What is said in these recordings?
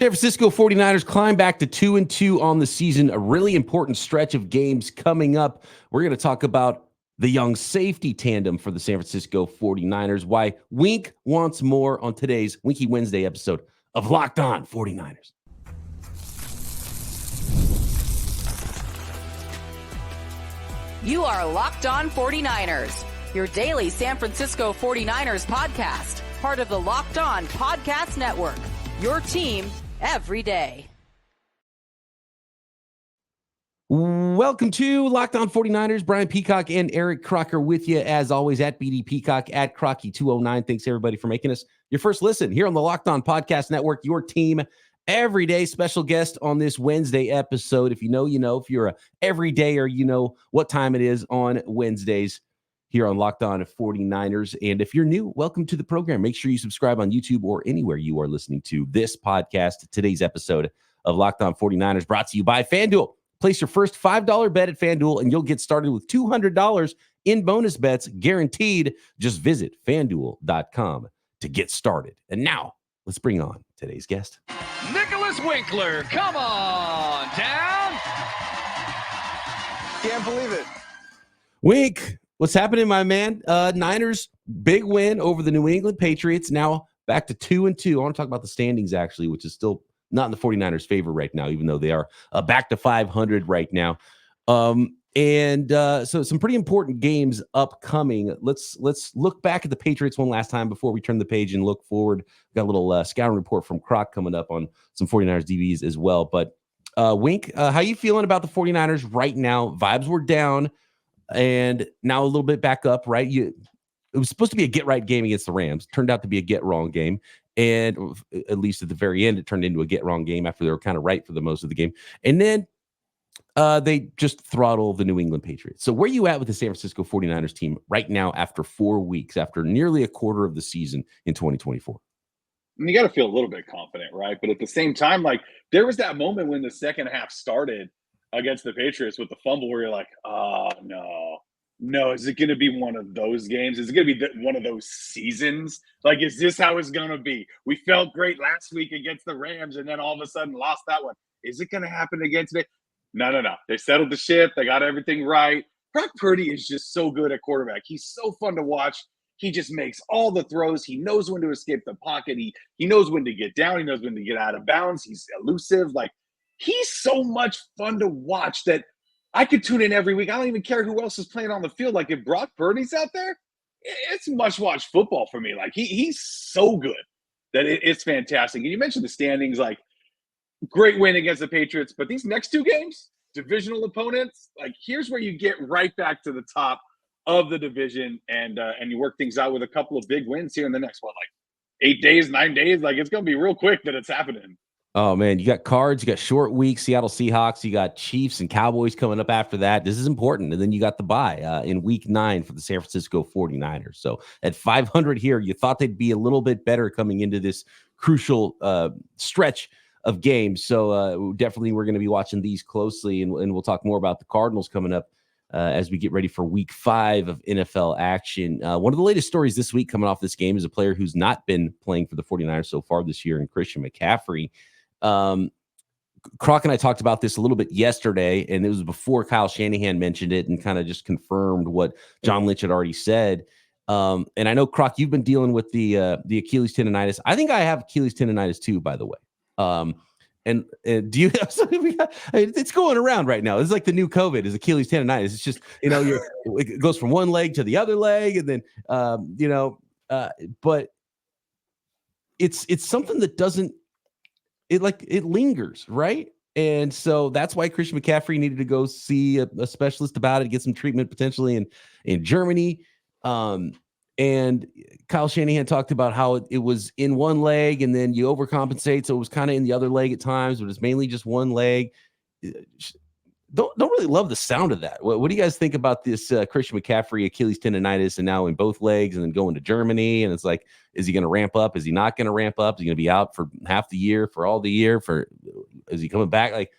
San Francisco 49ers climb back to 2-2 on the season. A really important stretch of games coming up. We're going to talk about the young safety tandem for the San Francisco 49ers, why Wink wants more on today's Winky Wednesday episode of Locked On 49ers. You are Locked On 49ers, your daily San Francisco 49ers podcast, part of the Locked On Podcast Network, your team every day. Welcome to Locked On 49ers. Brian Peacock and Eric Crocker with you, as always, at BD Peacock, at Crocky209. Thanks, everybody, for making us your first listen here on the Locked On Podcast Network, your team every day. Special guest on this Wednesday episode. If you know, you know. If you're a everydayer, you know what time it is on Wednesdays here on Locked On 49ers. And if you're new, welcome to the program. Make sure you subscribe on YouTube or anywhere you are listening to this podcast. Today's episode of Locked On 49ers brought to you by FanDuel. Place your first $5 bet at FanDuel and you'll get started with $200 in bonus bets guaranteed. Just visit FanDuel.com to get started. And now let's bring on today's guest. Nicholas Winkler, come on down. Can't believe it. Wink, what's happening, my man? Niners, big win over the New England Patriots. Now back to 2-2. I want to talk about the standings, actually, which is still not in the 49ers' favor right now, even though they are back to 500 right now. So some pretty important games upcoming. Let's look back at the Patriots one last time before we turn the page and look forward. We've got a little scouting report from Croc coming up on some 49ers DBs as well. But Wink, how you feeling about the 49ers right now? Vibes were down and now a little bit back up, right? It was supposed to be a get-right game against the Rams. Turned out to be a get-wrong game. And at least at the very end, it turned into a get-wrong game after they were kind of right for the most of the game. And then they just throttle the New England Patriots. So where are you at with the San Francisco 49ers team right now after 4 weeks, after nearly a quarter of the season in 2024? And you got to feel a little bit confident, right? But at the same time, like, there was that moment when the second half started against the Patriots with the fumble where you're like, oh, no, is it going to be one of those games? Is it going to be one of those seasons? Like, is this how it's going to be? We felt great last week against the Rams and then all of a sudden lost that one. Is it going to happen again today? No. They settled the ship. They got everything right. Brock Purdy is just so good at quarterback. He's so fun to watch. He just makes all the throws. He knows when to escape the pocket. He knows when to get down. He knows when to get out of bounds. He's elusive. Like, he's so much fun to watch that I could tune in every week. I don't even care who else is playing on the field. Like, if Brock Purdy's out there, it's must-watch football for me. Like, he's so good that it's fantastic. And you mentioned the standings, like, great win against the Patriots. But these next two games, divisional opponents, like, here's where you get right back to the top of the division and you work things out with a couple of big wins here in the next, 8 days, 9 days? Like, it's going to be real quick that it's happening. Oh, man, you got Cards, you got short week, Seattle Seahawks, you got Chiefs and Cowboys coming up after that. This is important. And then you got the bye in week 9 for the San Francisco 49ers. So at 500 here, you thought they'd be a little bit better coming into this crucial stretch of games. So definitely we're going to be watching these closely, and we'll talk more about the Cardinals coming up as we get ready for week 5 of NFL action. One of the latest stories this week coming off this game is a player who's not been playing for the 49ers so far this year, in Christian McCaffrey. Croc and I talked about this a little bit yesterday, and it was before Kyle Shanahan mentioned it and kind of just confirmed what John Lynch had already said. And I know, Croc, you've been dealing with the Achilles tendonitis. I think I have Achilles tendonitis too, by the way. And do you have something? It's going around right now. It's like the new COVID is Achilles tendonitis. It's just, it goes from one leg to the other leg, and then, but it's something that doesn't, it lingers, right? And so that's why Christian McCaffrey needed to go see a specialist about it, get some treatment potentially in Germany. And Kyle Shanahan talked about how it was in one leg and then you overcompensate. So it was kind of in the other leg at times, but it's mainly just one leg. Don't really love the sound of that. What do you guys think about this Christian McCaffrey Achilles tendonitis and now in both legs and then going to Germany? And it's like, is he going to ramp up? Is he not going to ramp up? Is he going to be out for half the year, for all the year? Is he coming back? Like,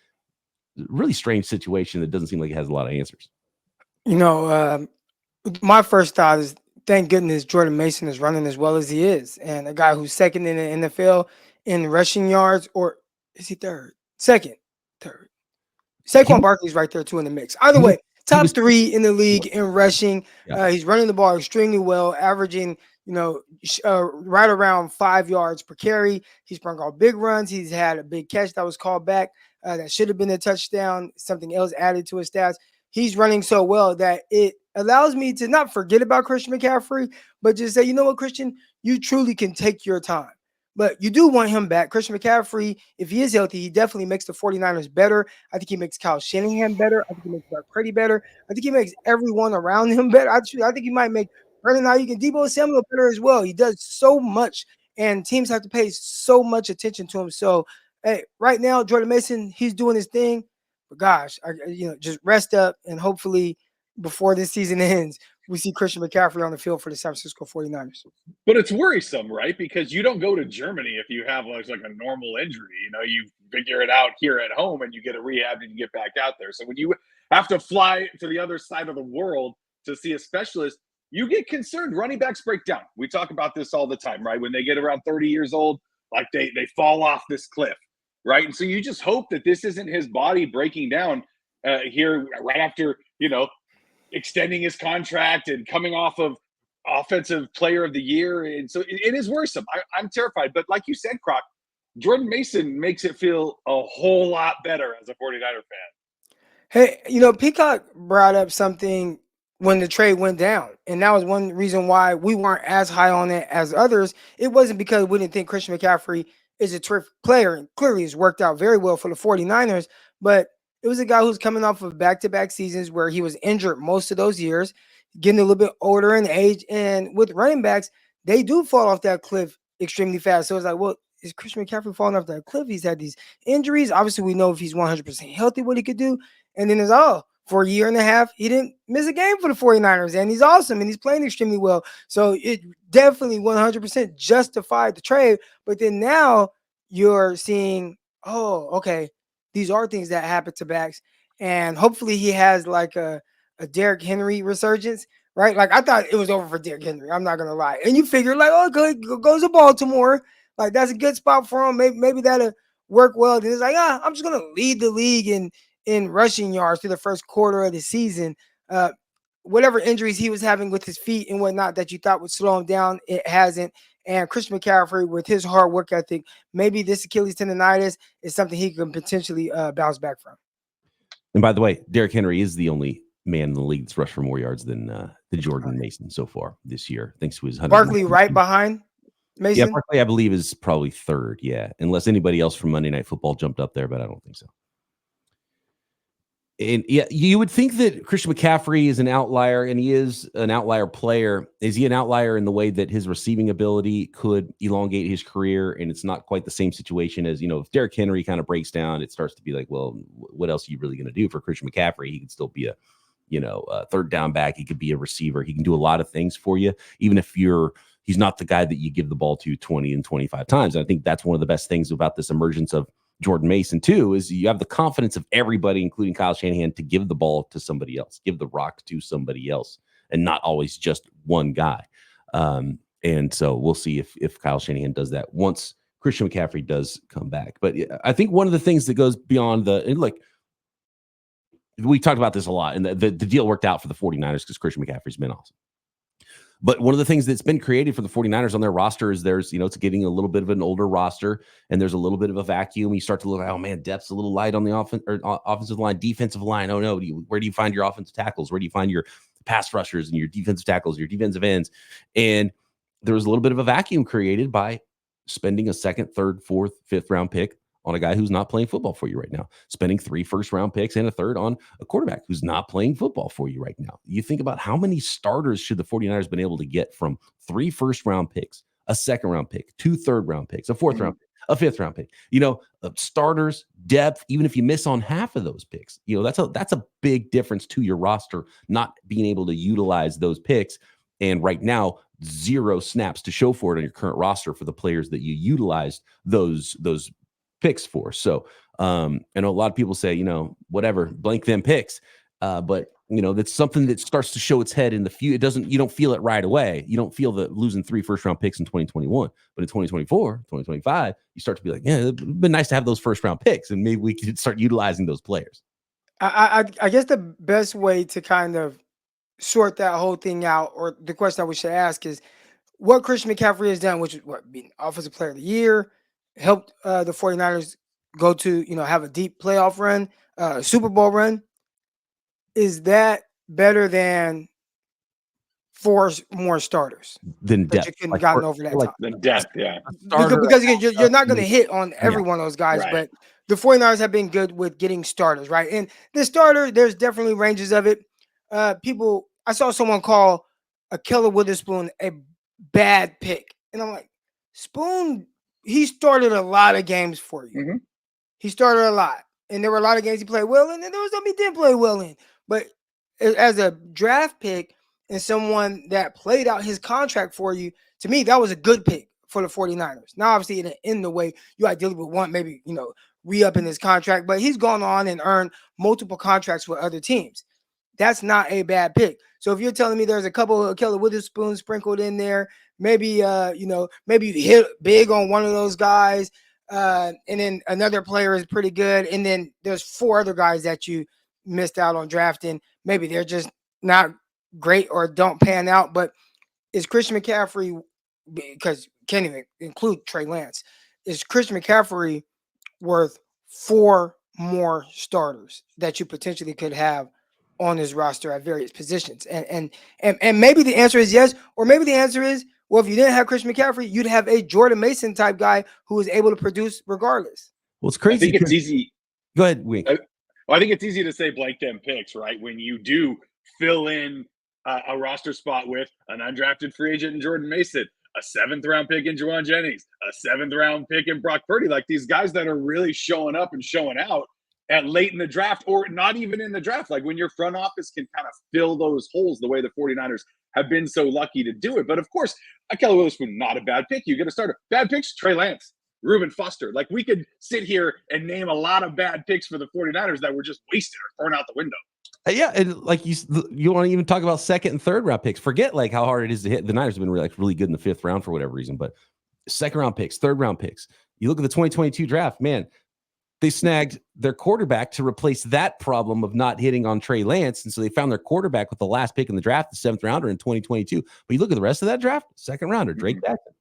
really strange situation that doesn't seem like it has a lot of answers. My first thought is, thank goodness Jordan Mason is running as well as he is. And a guy who's second in the NFL in rushing yards, or Is he third? Second. Third. Saquon Barkley's right there too in the mix. Either way, top 3 in the league in rushing. Yeah. He's running the ball extremely well, averaging, right around 5 yards per carry. He's sprung off big runs. He's had a big catch that was called back. That should have been a touchdown. Something else added to his stats. He's running so well that it allows me to not forget about Christian McCaffrey, but just say, you know what, Christian, you truly can take your time. But you do want him back. Christian McCaffrey, if he is healthy, he definitely makes the 49ers better. I think he makes Kyle Shanahan better. I think he makes Brock Purdy better. I think he makes everyone around him better. I think he might make Brandon Aiyuk and Deebo Samuel better as well. He does so much, and teams have to pay so much attention to him. So, hey, right now, Jordan Mason, he's doing his thing. But gosh, just rest up, and hopefully before this season ends, we see Christian McCaffrey on the field for the San Francisco 49ers. But it's worrisome, right? Because you don't go to Germany if you have like a normal injury. You figure it out here at home and you get a rehab and you get back out there. So when you have to fly to the other side of the world to see a specialist, you get concerned. Running backs break down. We talk about this all the time, right? When they get around 30 years old, like they fall off this cliff, right? And so you just hope that this isn't his body breaking down here right after, extending his contract and coming off of offensive player of the year. And so it is worrisome. I'm terrified. But like you said, Croc, Jordan Mason makes it feel a whole lot better as a 49er fan. Hey, Peacock brought up something when the trade went down. And that was one reason why we weren't as high on it as others. It wasn't because we didn't think Christian McCaffrey is a terrific player. And clearly it's worked out very well for the 49ers. But it was a guy who's coming off of back-to-back seasons where he was injured most of those years, getting a little bit older in age. And with running backs, they do fall off that cliff extremely fast. So it's like, well, is Christian McCaffrey falling off that cliff? He's had these injuries. Obviously, we know if he's 100% healthy, what he could do. And then for a year and a half, he didn't miss a game for the 49ers. And he's awesome, and he's playing extremely well. So it definitely 100% justified the trade. But then now you're seeing, okay, these are things that happen to backs. And hopefully he has like a Derrick Henry resurgence, right? Like I thought it was over for Derrick Henry. I'm not going to lie. And you figure like, goes to Baltimore. Like that's a good spot for him. Maybe that'll work well. Then it's like, I'm just going to lead the league in rushing yards through the first quarter of the season. Whatever injuries he was having with his feet and whatnot that you thought would slow him down, it hasn't. And Christian McCaffrey, with his hard work ethic, maybe this Achilles tendonitis is something he can potentially bounce back from. And by the way, Derrick Henry is the only man in the league that's rushed for more yards than the Jordan Mason so far this year, thanks to his 100. Barkley right behind Mason? Yeah, Barkley, I believe, is probably third, unless anybody else from Monday Night Football jumped up there, but I don't think so. And yeah, you would think that Christian McCaffrey is an outlier, and he is an outlier player. Is he an outlier in the way that his receiving ability could elongate his career? And it's not quite the same situation as, if Derrick Henry kind of breaks down, it starts to be like, well, what else are you really going to do for Christian McCaffrey? He could still be a third down back. He could be a receiver. He can do a lot of things for you, even if he's not the guy that you give the ball to 20 and 25 times. And I think that's one of the best things about this emergence of Jordan Mason too, is you have the confidence of everybody, including Kyle Shanahan, to give the ball to somebody else, give the rock to somebody else, and not always just one guy. And so we'll see if Kyle Shanahan does that once Christian McCaffrey does come back. But I think one of the things that goes beyond we talked about this a lot, and the deal worked out for the 49ers because Christian McCaffrey's been awesome. But one of the things that's been created for the 49ers on their roster is it's getting a little bit of an older roster, and there's a little bit of a vacuum. You start to look, depth's a little light on the offensive line, defensive line. Oh no, where do you find your offensive tackles? Where do you find your pass rushers and your defensive tackles, your defensive ends? And there was a little bit of a vacuum created by spending a second, third, fourth, fifth round pick on a guy who's not playing football for you right now, spending 3 first-round picks and a third on a quarterback who's not playing football for you right now. You think about how many starters should the 49ers been able to get from 3 first-round picks, a second-round pick, 2 third-round picks, a fourth-round pick, a fifth-round pick. Starters, depth, even if you miss on half of those picks, that's a big difference to your roster, not being able to utilize those picks. And right now, 0 snaps to show for it on your current roster for the players that you utilized those picks for. So I know a lot of people say, whatever, blank them picks. But That's something that starts to show its head in the future. You don't feel it right away. You don't feel the losing 3 first-round picks in 2021. But in 2024, 2025, you start to be like, yeah, it'd been nice to have those first-round picks, and maybe we could start utilizing those players. I guess the best way to kind of sort that whole thing out, or the question I we should ask is, what Christian McCaffrey has done, which is being Offensive Player of the Year, helped the 49ers go to, have a deep playoff run, Super Bowl run. Is that better than 4 more starters than that depth? you couldn't gotten over that time? Than depth, yeah. Because again, you're not going to hit on every one of those guys, Right. but the 49ers have been good with getting starters, right? And the starter, there's definitely ranges of it. I saw someone call Achilles Witherspoon a bad pick. And I'm like, Spoon, he started a lot of games for you. Mm-hmm. He started a lot. And there were a lot of games he played well in, and there was some he didn't play well in. But as a draft pick and someone that played out his contract for you, to me, that was a good pick for the 49ers. Now, obviously, it didn't end the way you ideally would want, maybe, re-up in his contract, but he's gone on and earned multiple contracts with other teams. That's not a bad pick. So if you're telling me there's a couple of Achilles Witherspoon sprinkled in there, maybe maybe you hit big on one of those guys, and then another player is pretty good, and then there's 4 other guys that you missed out on drafting. Maybe they're just not great or don't pan out. But is Christian McCaffrey, because can't even include Trey Lance, is Christian McCaffrey worth 4 more starters that you potentially could have on his roster at various positions? And maybe the answer is yes, or maybe the answer is, well, if you didn't have Christian McCaffrey, you'd have a Jordan Mason type guy who is able to produce regardless. Well, it's crazy. I think it's easy. Go ahead, Wink. I think it's easy to say blank them picks, right? When you do fill in a roster spot with an undrafted free agent in Jordan Mason, a 7th round pick in Juwan Jennings, a 7th round pick in Brock Purdy, like these guys that are really showing up and showing out at late in the draft, or not even in the draft. Like when your front office can kind of fill those holes the way the 49ers have been so lucky to do it. But of course, Achilles Witherspoon, not a bad pick. You get a starter. Bad picks, Trey Lance, Reuben Foster. Like we could sit here and name a lot of bad picks for the 49ers that were just wasted or thrown out the window. Yeah, and like you want to even talk about 2nd and 3rd round picks. Forget like how hard it is to hit. The Niners have been really good in the 5th round for whatever reason, but 2nd round picks, 3rd round picks. You look at the 2022 draft, man, they snagged their quarterback to replace that problem of not hitting on Trey Lance, and so they found their quarterback with the last pick in the draft, the 7th rounder in 2022. But you look at the rest of that draft, 2nd rounder, Drake Jackson,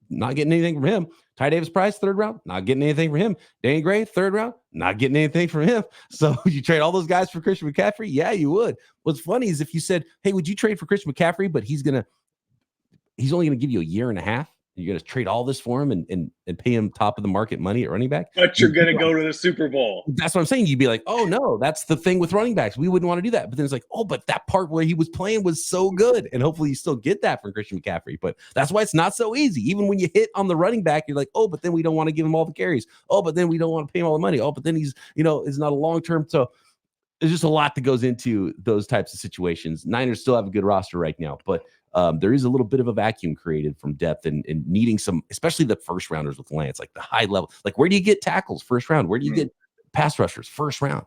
not getting anything from him. Ty Davis Price, 3rd round, not getting anything from him. Danny Gray, 3rd round, not getting anything from him. So you trade all those guys for Christian McCaffrey? Yeah, you would. What's funny is if you said, hey, would you trade for Christian McCaffrey, but he's only going to give you a year and a half? You're going to trade all this for him and pay him top of the market money at running back? But you're going to go to the Super Bowl. That's what I'm saying. You'd be like, oh, no, that's the thing with running backs. We wouldn't want to do that. But then it's like, oh, but that part where he was playing was so good. And hopefully you still get that from Christian McCaffrey. But that's why it's not so easy. Even when you hit on the running back, you're like, oh, but then we don't want to give him all the carries. Oh, but then we don't want to pay him all the money. Oh, but then he's, is not a long-term. So there's just a lot that goes into those types of situations. Niners still have a good roster right now, but there is a little bit of a vacuum created from depth and needing some, especially the first rounders with Lance, like the high level. Like, where do you get tackles first round? Where do you get pass rushers first round?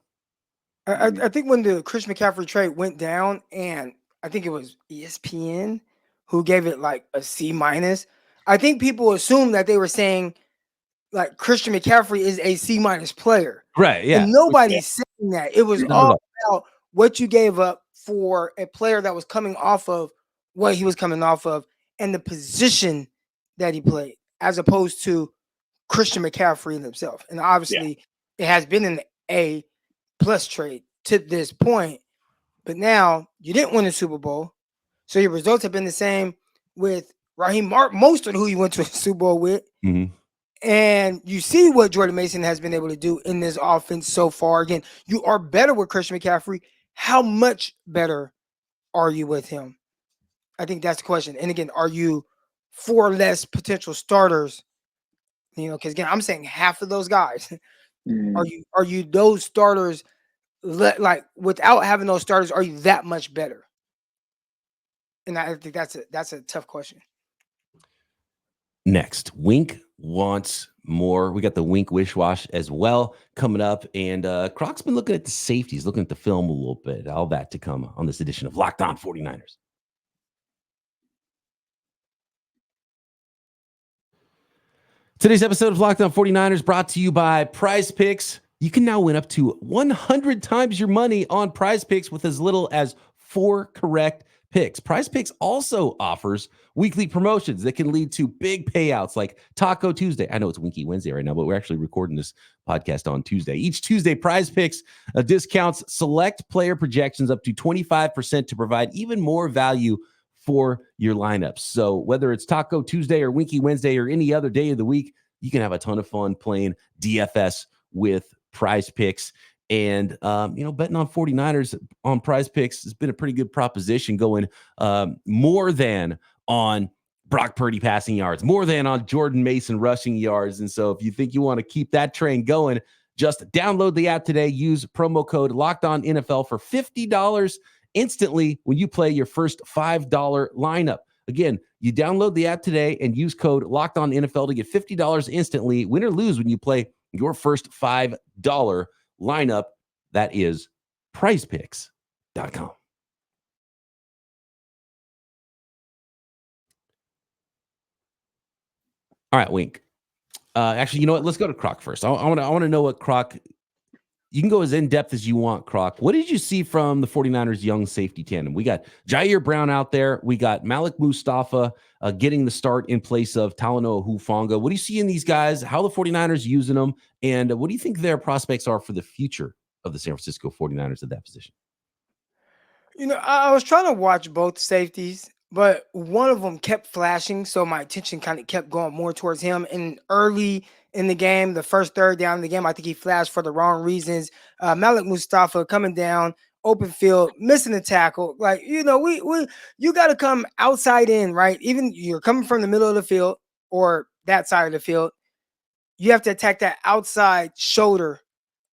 I think when the Christian McCaffrey trade went down, and I think it was ESPN who gave it like a C-, I think people assumed that they were saying like Christian McCaffrey is a C- player. Right. Yeah. And nobody's saying that. It was all about what you gave up for a player that was coming off of what he was coming off of and the position that he played, as opposed to Christian McCaffrey himself. And obviously it has been an A+ trade to this point, but now you didn't win the Super Bowl. So your results have been the same with Raheem Mostert, who you went to a Super Bowl with. Mm-hmm. And you see what Jordan Mason has been able to do in this offense so far. Again, you are better with Christian McCaffrey. How much better are you with him? I think that's the question. And again, are you 4 less potential starters? Because again, I'm saying half of those guys. Are you those starters? Like without having those starters, are you that much better? And I think that's a tough question. Next, Wink wants more. We got the wink wish wash as well coming up. And Croc's been looking at the safeties, looking at the film a little bit. All that to come on this edition of Locked On 49ers. Today's episode of Locked On 49ers brought to you by Prize Picks. You can now win up to 100 times your money on Prize Picks with as little as 4 correct picks. Prize Picks also offers weekly promotions that can lead to big payouts like Taco Tuesday. I know it's Winky Wednesday right now, but we're actually recording this podcast on Tuesday. Each Tuesday, Prize Picks discounts select player projections up to 25% to provide even more value for your lineups. So whether it's Taco Tuesday or Winky Wednesday or any other day of the week, you can have a ton of fun playing DFS with Prize Picks. And, betting on 49ers on Prize Picks has been a pretty good proposition, going more than on Brock Purdy passing yards, more than on Jordan Mason rushing yards. And so if you think you want to keep that train going, just download the app today. Use promo code LOCKEDONNFL for $50 instantly when you play your first $5 lineup. Again, you download the app today and use code LOCKEDONNFL to get $50 instantly, win or lose, when you play your first $5 lineup. That is prizepicks.com. All right, Wink. Actually, you know what? Let's go to Croc first. I want to know what Croc. You can go as in-depth as you want, Croc. What did you see from the 49ers young safety tandem? We got Jair Brown out there. We got Malik Mustafa getting the start in place of Talanoa Hufanga. What do you see in these guys? How the 49ers using them? And what do you think their prospects are for the future of the San Francisco 49ers at that position? I was trying to watch both safeties, but one of them kept flashing, so my attention kind of kept going more towards him. And early in the game, the first third down in the game, I think he flashed for the wrong reasons. Malik Mustafa coming down, open field, missing the tackle. Like, you got to come outside in, right? Even you're coming from the middle of the field or that side of the field, you have to attack that outside shoulder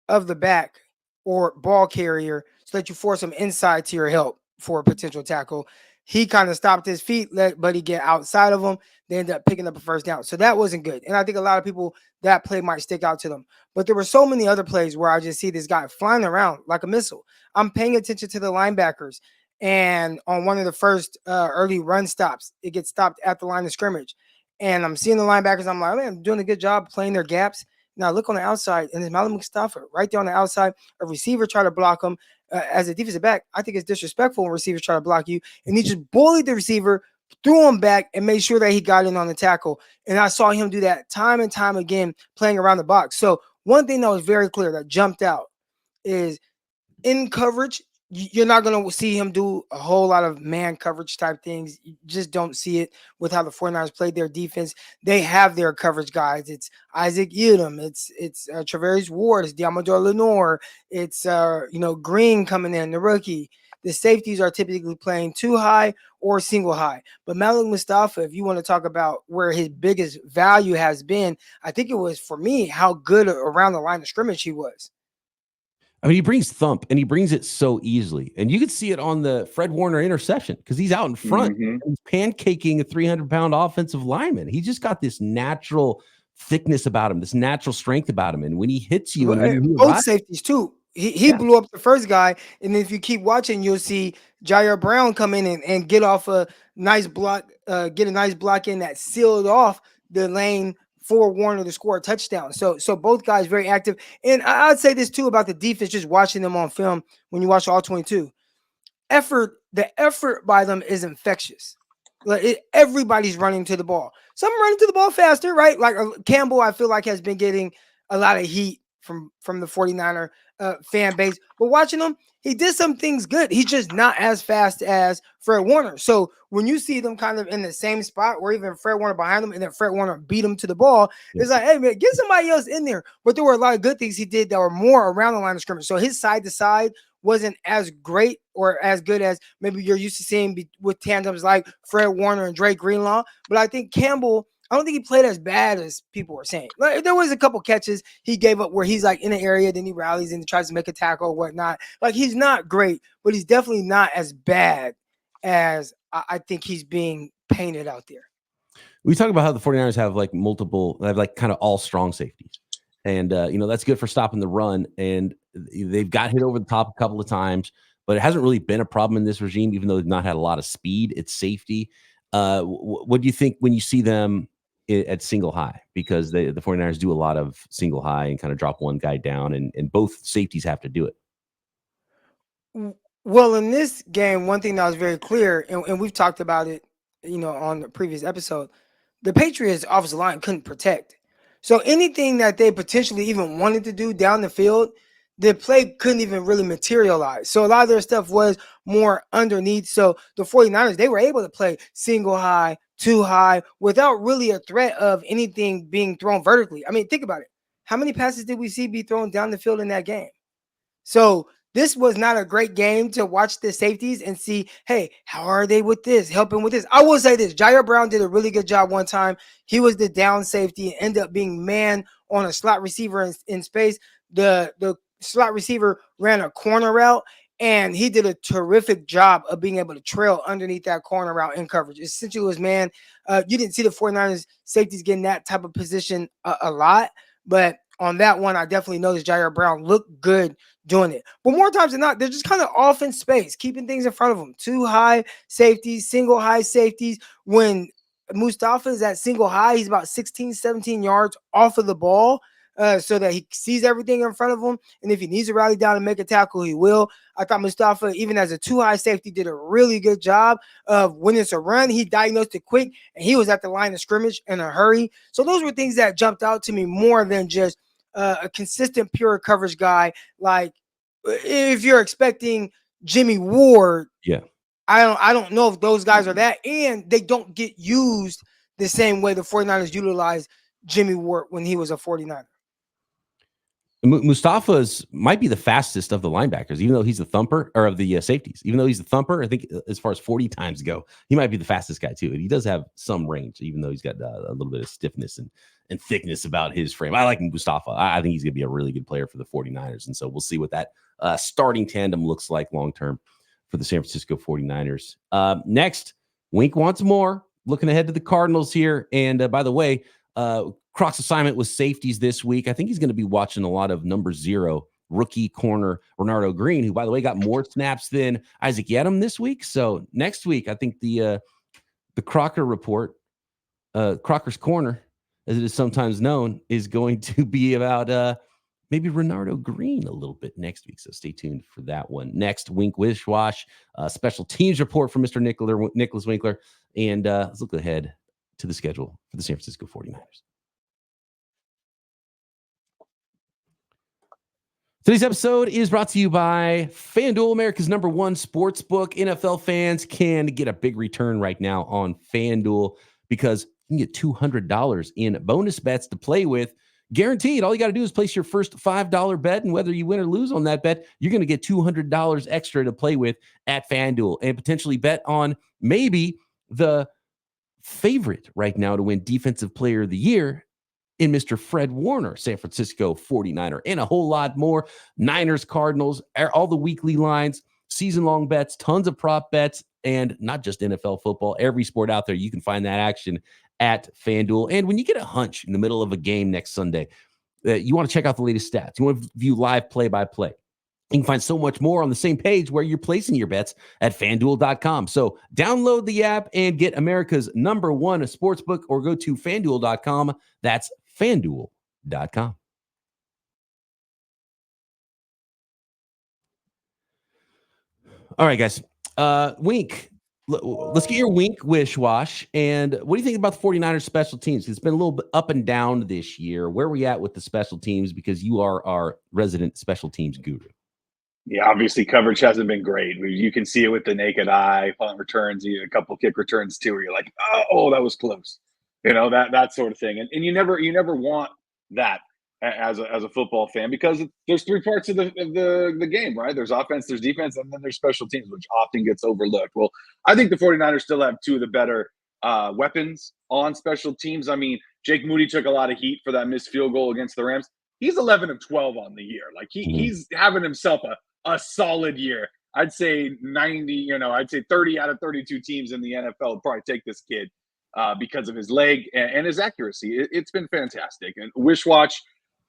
of the back or ball carrier so that you force him inside to your help for a potential tackle. He kind of stopped his feet, let Buddy get outside of him. They ended up picking up a first down. So that wasn't good. And I think a lot of people, that play might stick out to them. But there were so many other plays where I just see this guy flying around like a missile. I'm paying attention to the linebackers. And on one of the first early run stops, it gets stopped at the line of scrimmage. And I'm seeing the linebackers. I'm like, man, I'm doing a good job playing their gaps. Now look on the outside, and there's Malik Mustafa right there on the outside. A receiver try to block him. As a defensive back, I think it's disrespectful when receivers try to block you. And he just bullied the receiver, threw him back, and made sure that he got in on the tackle. And I saw him do that time and time again, playing around the box. So one thing that was very clear that jumped out is in coverage, you're not going to see him do a whole lot of man coverage type things. You just don't see it with how the 49ers played their defense. They have their coverage guys. It's Isaac Yiadom. It's Travarius Ward. It's Diamador Lenore. It's, Green coming in, the rookie. The safeties are typically playing too high or single high. But Malik Mustafa, if you want to talk about where his biggest value has been, I think it was, for me, how good around the line of scrimmage he was. I mean, he brings thump, and he brings it so easily. And you could see it on the Fred Warner interception because he's out in front. Mm-hmm. He's pancaking a 300-pound offensive lineman. He just got this natural thickness about him, this natural strength about him. And when he hits you, both safeties too. He blew up the first guy, and if you keep watching, you'll see Jair Brown come in and get off a nice block, get a nice block in that sealed off the lane for Warner to score a touchdown. So both guys very active. And I'd say this too about the defense, just watching them on film when you watch all 22. The effort by them is infectious. Everybody's running to the ball. Some running to the ball faster, right? Like Campbell, I feel like has been getting a lot of heat from the 49er fan base. But watching him, he did some things good. He's just not as fast as Fred Warner. So when you see them kind of in the same spot or even Fred Warner behind them and then Fred Warner beat him to the ball, it's like, hey, man, get somebody else in there. But there were a lot of good things he did that were more around the line of scrimmage. So his side-to-side wasn't as great or as good as maybe you're used to seeing with tandems like Fred Warner and Drake Greenlaw. But I think Campbell, I don't think he played as bad as people were saying. Like, there was a couple catches he gave up where he's like in an area, then he rallies and he tries to make a tackle or whatnot. Like, he's not great, but he's definitely not as bad as I think he's being painted out there. We talk about how the 49ers have like kind of all strong safeties. And, that's good for stopping the run. And they've got hit over the top a couple of times, but it hasn't really been a problem in this regime, even though they've not had a lot of speed. It's safety. What do you think when you see them at single high? Because the 49ers do a lot of single high and kind of drop one guy down, and both safeties have to do it. Well, in this game, one thing that was very clear, and we've talked about it, on the previous episode, the Patriots' offensive line couldn't protect. So anything that they potentially even wanted to do down the field, the play couldn't even really materialize. So a lot of their stuff was more underneath. So the 49ers, they were able to play single high, two high, without really a threat of anything being thrown vertically. I mean, think about it. How many passes did we see be thrown down the field in that game? So this was not a great game to watch the safeties and see, hey, how are they with this, helping with this? I will say this, Jair Brown did a really good job one time. He was the down safety and ended up being man on a slot receiver in space. The slot receiver ran a corner route, and he did a terrific job of being able to trail underneath that corner route in coverage. Essentially, it was man. You didn't see the 49ers safeties getting that type of position a lot, but on that one, I definitely noticed Jair Brown looked good doing it. But more times than not, they're just kind of off in space, keeping things in front of them. Two high safeties, single high safeties. When Mustafa is at single high, he's about 16, 17 yards off of the ball, so that he sees everything in front of him. And if he needs to rally down and make a tackle, he will. I thought Mustafa, even as a two high safety, did a really good job of when it's a run, he diagnosed it quick, and he was at the line of scrimmage in a hurry. So those were things that jumped out to me more than just a consistent pure coverage guy. Like if you're expecting Jimmy Ward, yeah, I don't know if those guys are that, and they don't get used the same way the 49ers utilized Jimmy Ward when he was a 49er. Mustafa's might be the fastest of the linebackers, even though he's the thumper, or of the safeties. Even though he's the thumper, I think as far as 40 times go, he might be the fastest guy too. And he does have some range, even though he's got a little bit of stiffness and thickness about his frame. I like Mustafa. I think he's going to be a really good player for the 49ers. And so we'll see what that starting tandem looks like long-term for the San Francisco 49ers. Next, Wink wants more. Looking ahead to the Cardinals here. And by the way, Croc's assignment was safeties this week. I think he's going to be watching a lot of number 0 rookie corner Renardo Green, who, by the way, got more snaps than Isaac Yedem this week. So next week, I think the Crocker report, Crocker's Corner, as it is sometimes known, is going to be about maybe Renardo Green a little bit next week. So stay tuned for that one. Next, Wink Wish-Wash, special teams report from Mr. Nicholas Winkler. And let's look ahead to the schedule for the San Francisco 49ers. Today's episode is brought to you by FanDuel, America's #1 sportsbook. NFL fans can get a big return right now on FanDuel because you can get $200 in bonus bets to play with. Guaranteed. All you got to do is place your first $5 bet, and whether you win or lose on that bet, you're going to get $200 extra to play with at FanDuel and potentially bet on maybe the favorite right now to win Defensive Player of the Year in Mr. Fred Warner, San Francisco 49er, and a whole lot more. Niners, Cardinals, all the weekly lines, season-long bets, tons of prop bets, and not just NFL football, every sport out there. You can find that action at FanDuel. And when you get a hunch in the middle of a game next Sunday, you want to check out the latest stats. You want to view live play-by-play. You can find so much more on the same page where you're placing your bets at FanDuel.com. So download the app and get America's #1 sportsbook, or go to FanDuel.com. That's FanDuel.com. All right, guys. Wink. Let's get your Wink Wish-Wash. And what do you think about the 49ers special teams? It's been a little bit up and down this year. Where are we at with the special teams? Because you are our resident special teams guru. Yeah, obviously coverage hasn't been great. You can see it with the naked eye. Punt returns, a couple kick returns too, where you're like, oh, that was close. That sort of thing. And you never want that as a football fan, because there's 3 parts of the game, right? There's offense, there's defense, and then there's special teams, which often gets overlooked. Well, I think the 49ers still have 2 of the better weapons on special teams. I mean, Jake Moody took a lot of heat for that missed field goal against the Rams. He's 11 of 12 on the year. Like he's having himself a solid year. I'd say 30 out of 32 teams in the NFL would probably take this kid because of his leg and his accuracy. It's been fantastic. And Wishwatch,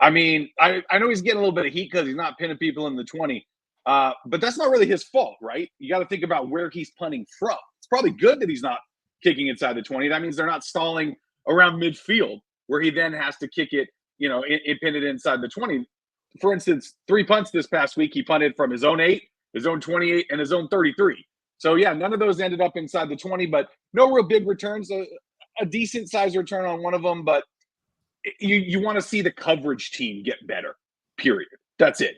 I mean, I know he's getting a little bit of heat because he's not pinning people in the 20, but that's not really his fault, right? You got to think about where he's punting from. It's probably good that he's not kicking inside the 20. That means they're not stalling around midfield where he then has to kick it, and pin it inside the 20. For instance, 3 punts this past week, he punted from his own 8, his own 28, and his own 33. So, yeah, none of those ended up inside the 20, but no real big returns. A decent size return on one of them, but you want to see the coverage team get better, period. That's it.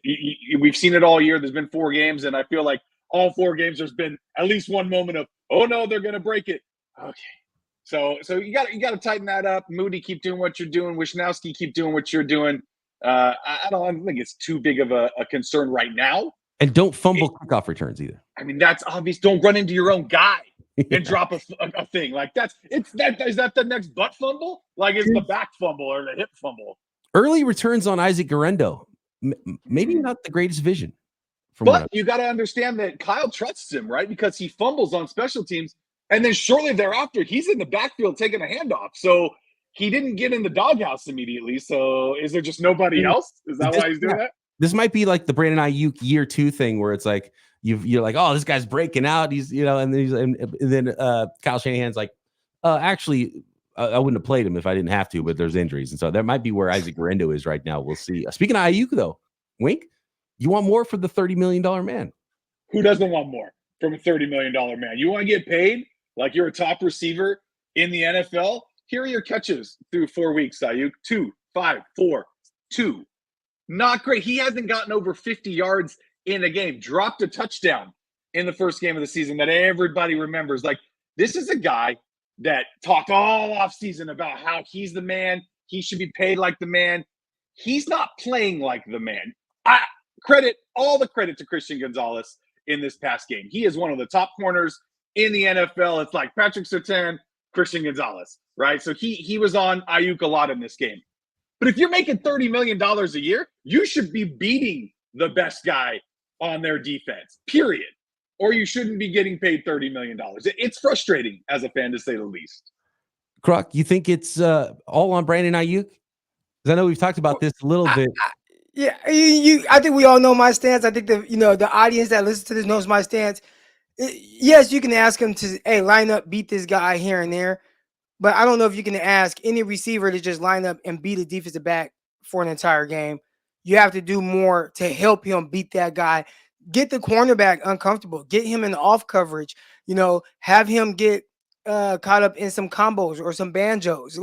We've seen it all year. There's been 4 games, and I feel like all 4 games there's been at least one moment of, oh, no, they're going to break it. Okay. So you got to tighten that up. Moody, keep doing what you're doing. Wishnowsky, keep doing what you're doing. I don't think it's too big of a concern right now. And don't fumble kickoff returns either. I mean, that's obvious. Don't run into your own guy and drop a thing. Like is that the next butt fumble? Like it's the back fumble or the hip fumble. Early returns on Isaac Guerrero. Maybe not the greatest vision. But you got to understand that Kyle trusts him, right? Because he fumbles on special teams. And then shortly thereafter, he's in the backfield taking a handoff. So he didn't get in the doghouse immediately. So is there just nobody else? Is that why he's doing that? This might be like the Brandon Aiyuk year 2 thing where it's like you're like, oh, this guy's breaking out. He's and then Kyle Shanahan's like, actually, I wouldn't have played him if I didn't have to, but there's injuries, and so that might be where Isaac Guerrero is right now. We'll see. Speaking of Aiyuk, though, Wink, you want more for the $30 million man? Who doesn't want more from a $30 million man? You want to get paid like you're a top receiver in the NFL? Here are your catches through 4 weeks, Aiyuk. 2, 5, 4, 2. Not great. He hasn't gotten over 50 yards in a game. Dropped a touchdown in the first game of the season that everybody remembers. Like, this is a guy that talked all offseason about how he's the man. He should be paid like the man. He's not playing like the man. All the credit to Christian Gonzalez in this past game. He is one of the top corners in the NFL. It's like Patrick Surtain, Christian Gonzalez, right? So he was on Aiyuk a lot in this game. But if you're making $30 million a year, you should be beating the best guy on their defense, period. Or you shouldn't be getting paid $30 million. It's frustrating as a fan, to say the least. Croc, you think it's all on Brandon Aiyuk? Because I know we've talked about this a little bit. I think we all know my stance. I think the audience that listens to this knows my stance. Yes, you can ask him to, hey, line up, beat this guy here and there. But I don't know if you can ask any receiver to just line up and beat a defensive back for an entire game. You have to do more to help him beat that guy. Get the cornerback uncomfortable. Get him in off coverage. Have him get caught up in some combos or some banjos.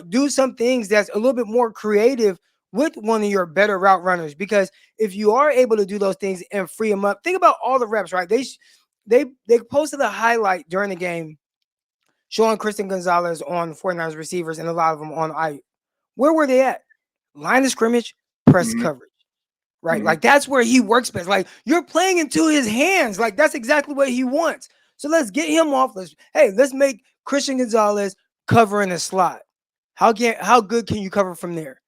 Do some things that's a little bit more creative with one of your better route runners. Because if you are able to do those things and free them up, think about all the reps, right? They posted a highlight during the game showing Christian Gonzalez on 49ers receivers and a lot of them on Aiyuk. Where were they at? Line of scrimmage, press coverage, right? Like, that's where he works best. Like, you're playing into his hands. Like, that's exactly what he wants. So let's get him off. Let's make Christian Gonzalez cover in the slot. How good can you cover from there?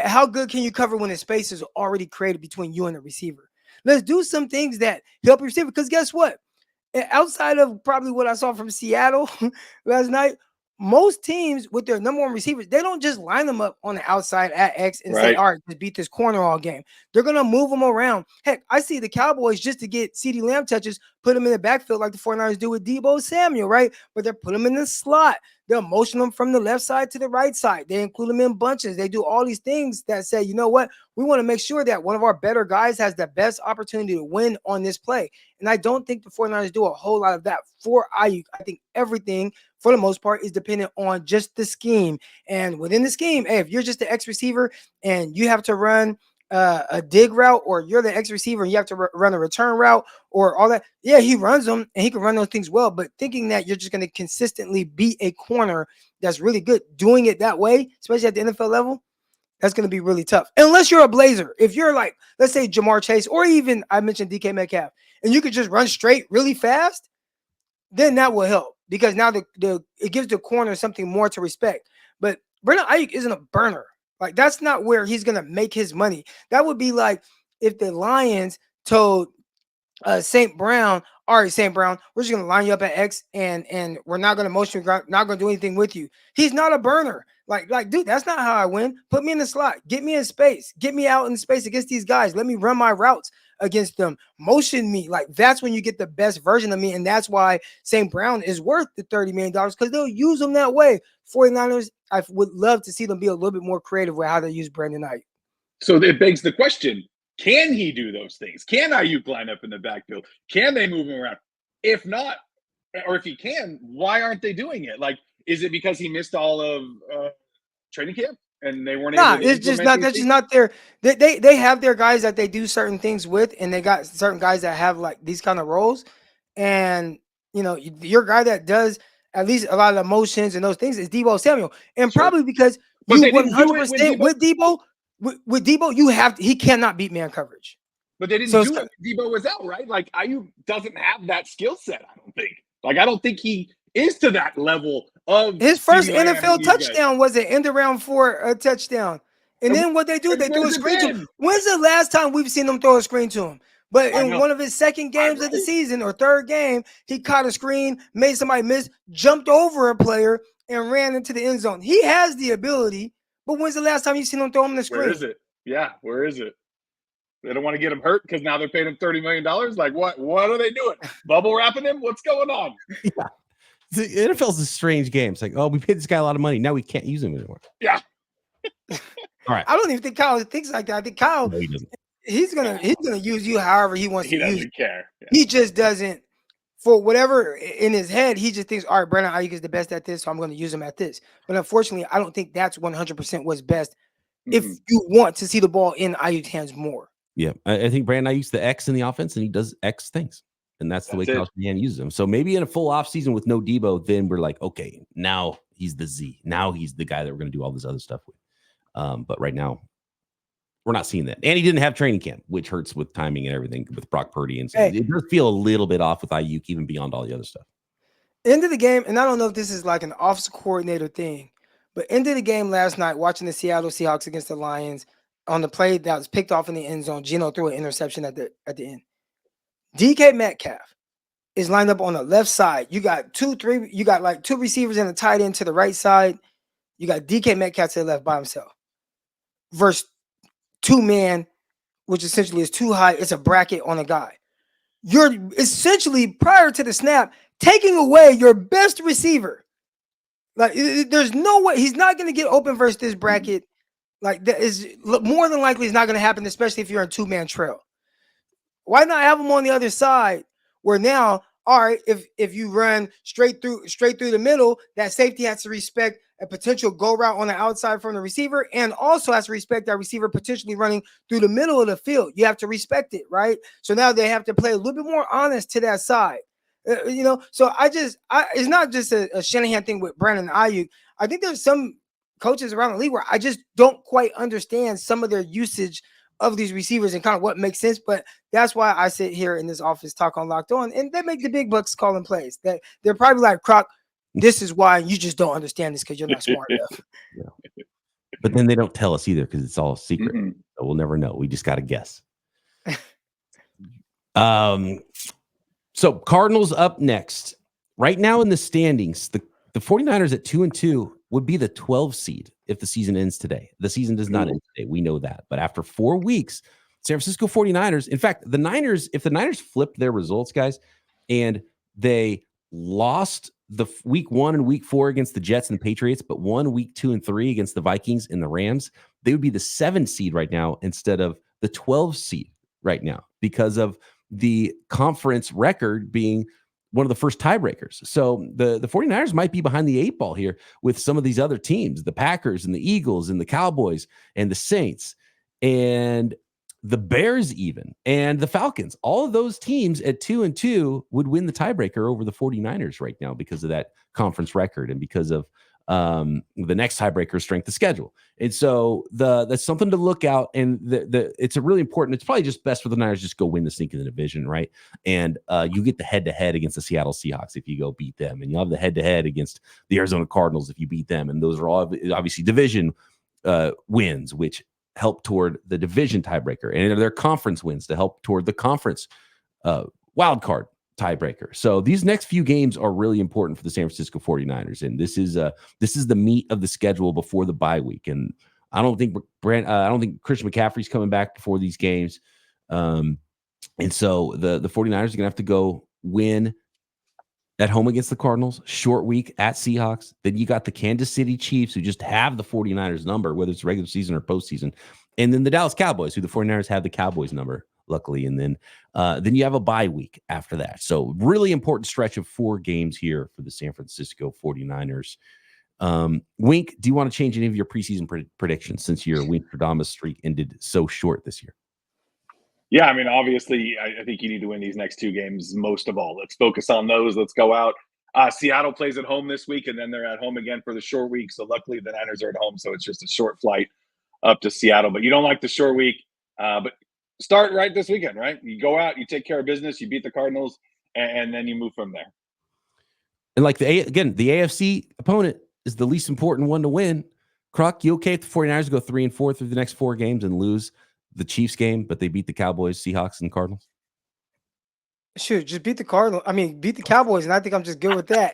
How good can you cover when the space is already created between you and the receiver? Let's do some things that help your receiver. Because guess what? Outside of probably what I saw from Seattle last night, most teams with their number 1 receivers, they don't just line them up on the outside at X and say, all right, just beat this corner all game. They're going to move them around. Heck, I see the Cowboys, just to get CeeDee Lamb touches, put them in the backfield like the 49ers do with Deebo Samuel, right? But they're put them in the slot. They'll motion them from the left side to the right side. They include them in bunches. They do all these things that say, you know what? We want to make sure that one of our better guys has the best opportunity to win on this play. And I don't think the 49ers do a whole lot of that for Aiyuk. I think everything, for the most part, is dependent on just the scheme. And within the scheme, hey, if you're just the X receiver and you have to run a dig route, or you're the X receiver and you have to run a return route or all that, yeah, he runs them and he can run those things well. But thinking that you're just going to consistently be a corner that's really good, doing it that way, especially at the NFL level, that's going to be really tough. Unless you're a Blazer. If you're like, let's say Jamar Chase, or even I mentioned DK Metcalf, and you could just run straight really fast, then that will help, because now it gives the corner something more to respect. But Brandon Aiyuk isn't a burner. Like, that's not where he's going to make his money. That would be like if the Lions told St. Brown, all right, St. Brown, we're just going to line you up at X and we're not going to motion, not going to do anything with you. He's not a burner. Like, dude, that's not how I win. Put me in the slot. Get me in space. Get me out in space against these guys. Let me run my routes against them. Motion me. Like, that's when you get the best version of me. And that's why St. Brown is worth the $30 million because they'll use them that way. 49ers, I would love to see them be a little bit more creative with how they use Brandon Aiyuk. So it begs the question, can he do those things? Can Aiyuk line up in the backfield? Can they move him around? If not, or if he can, why aren't they doing it? Like, is it because he missed all of training camp and they weren't able to it's just not, that's just not their, they have their guys that they do certain things with, and they got certain guys that have like these kind of roles. And, you know, your guy that does at least a lot of the motions and those things is Deebo Samuel. And probably because you 100% with Deebo, with Deebo, he cannot beat man coverage. But they didn't do it. Deebo was out, right? Like, Aiyuk doesn't have that skill set, I don't think. Like, I don't think he is to that level of his first NFL touchdown was an end around for a touchdown. And then what they do, they threw a screen to him. When's the last time we've seen them throw a screen to him? But in one of his second games of the season or third game, he caught a screen, made somebody miss, jumped over a player, and ran into the end zone. He has the ability, but when's the last time you've seen him throw him the screen? Where is it? Yeah, where is it? They don't want to get him hurt because now they're paying him $30 million. Like, what are they doing? Bubble wrapping him? What's going on? Yeah. The NFL's a strange game. It's like, oh, we paid this guy a lot of money. Now we can't use him anymore. Yeah. All right. I don't even think Kyle thinks like that. I think Kyle, no, he's gonna use you however he wants to use you. He doesn't care. Yeah. He just doesn't, for whatever in his head, he just thinks, all right, Brandon Aiyuk is the best at this, so I'm going to use him at this. But unfortunately, I don't think that's 100% what's best if you want to see the ball in Aiyuk's hands more. Yeah, I think Brandon Aiyuk's the X in the offense, and he does X things. And that's the way Kyle Shanahan uses him. So maybe in a full offseason with no Deebo, then we're like, okay, now he's the Z. Now he's the guy that we're going to do all this other stuff with. But right now, we're not seeing that. And he didn't have training camp, which hurts with timing and everything with Brock Purdy. And so it does feel a little bit off with Aiyuk, even beyond all the other stuff. End of the game, and I don't know if this is like an offensive coordinator thing, but end of the game last night, watching the Seattle Seahawks against the Lions on the play that was picked off in the end zone, Geno threw an interception at the end. DK Metcalf is lined up on the left side. You got two receivers and a tight end to the right side. You got DK Metcalf to the left by himself. Versus two man, which essentially is too high. It's a bracket on a guy. You're essentially, prior to the snap, taking away your best receiver. Like, there's no way he's not going to get open versus this bracket. Like, that is more than likely it's not going to happen, especially if you're in two-man trail. Why not have him on the other side where now, all right, if you run straight through the middle, that safety has to respect a potential go route on the outside from the receiver, and also has to respect that receiver potentially running through the middle of the field. You have to respect it, right? So now they have to play a little bit more honest to that side. So it's not just a Shanahan thing with Brandon Aiyuk. I think there's some coaches around the league where I just don't quite understand some of their usage of these receivers and kind of what makes sense. But that's why I sit here in this office, talk on Locked On, and they make the big bucks calling plays. They're probably like, Croc, this is why you just don't understand this because you're not smart enough. Yeah. But then they don't tell us either because it's all secret. So we'll never know. We just got to guess. So Cardinals up next. Right now in the standings, the 49ers at 2-2 would be the 12 seed if the season ends today. The season does not end today. We know that. But after 4 weeks, San Francisco 49ers, in fact, the Niners, if the Niners flipped their results, guys, and they lost the week 1 and week 4 against the Jets and the Patriots, but won week 2 and 3 against the Vikings and the Rams, they would be the 7 seed right now instead of the 12 seed right now because of the conference record being one of the first tiebreakers. So the 49ers might be behind the 8 ball here with some of these other teams, the Packers and the Eagles and the Cowboys and the Saints and the Bears even, and the Falcons. All of those teams at 2-2 would win the tiebreaker over the 49ers right now because of that conference record and because of the next tiebreaker strength of schedule. And so that's something to look out. And it's a really important, it's probably just best for the Niners just go win the sneak in the division, right? And you get the head-to-head against the Seattle Seahawks if you go beat them. And you'll have the head-to-head against the Arizona Cardinals if you beat them. And those are all obviously division wins, which help toward the division tiebreaker. And their conference wins to help toward the conference wild card tiebreaker. So these next few games are really important for the San Francisco 49ers. And this is the meat of the schedule before the bye week. And I don't think Christian McCaffrey's coming back before these games. And so the 49ers are going to have to go win at home against the Cardinals, short week at Seahawks. Then you got the Kansas City Chiefs, who just have the 49ers number, whether it's regular season or postseason. And then the Dallas Cowboys, who the 49ers have the Cowboys number, luckily. And then you have a bye week after that. So really important stretch of 4 games here for the San Francisco 49ers. Wink, do you want to change any of your preseason predictions since your Winstradamus streak ended so short this year? Yeah, I mean, obviously, I think you need to win these next 2 games most of all. Let's focus on those. Let's go out. Seattle plays at home this week, and then they're at home again for the short week. So luckily, the Niners are at home, so it's just a short flight up to Seattle. But you don't like the short week. But start right this weekend, right? You go out, you take care of business, you beat the Cardinals, and then you move from there. And like the AFC opponent is the least important one to win. Croc, you okay if the 49ers go 3-4 through the next 4 games and lose the Chiefs game, but they beat the Cowboys, Seahawks, and Cardinals? Shoot, just beat the Cardinals. I mean, beat the Cowboys, and I think I'm just good with that.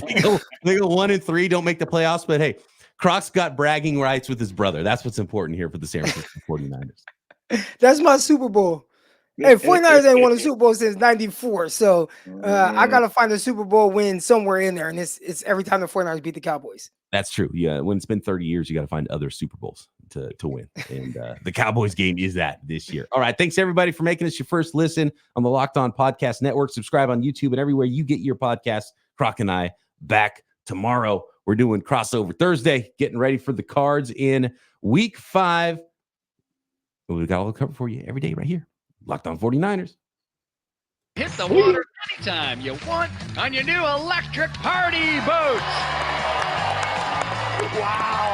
They go 1-3, don't make the playoffs, but hey, Croc's got bragging rights with his brother. That's what's important here for the San Francisco 49ers. That's my Super Bowl. Hey, 49ers ain't won a Super Bowl since 94. So I got to find a Super Bowl win somewhere in there. And it's every time the 49ers beat the Cowboys. That's true. Yeah. When it's been 30 years, you got to find other Super Bowls to win. And the Cowboys game is that this year. All right. Thanks, everybody, for making us your first listen on the Locked On Podcast Network. Subscribe on YouTube and everywhere you get your podcasts. Croc and I back tomorrow. We're doing Crossover Thursday, getting ready for the Cards in Week 5. We've got all the cover for you every day right here. Locked On 49ers. Hit the water anytime you want on your new electric party boats. Wow.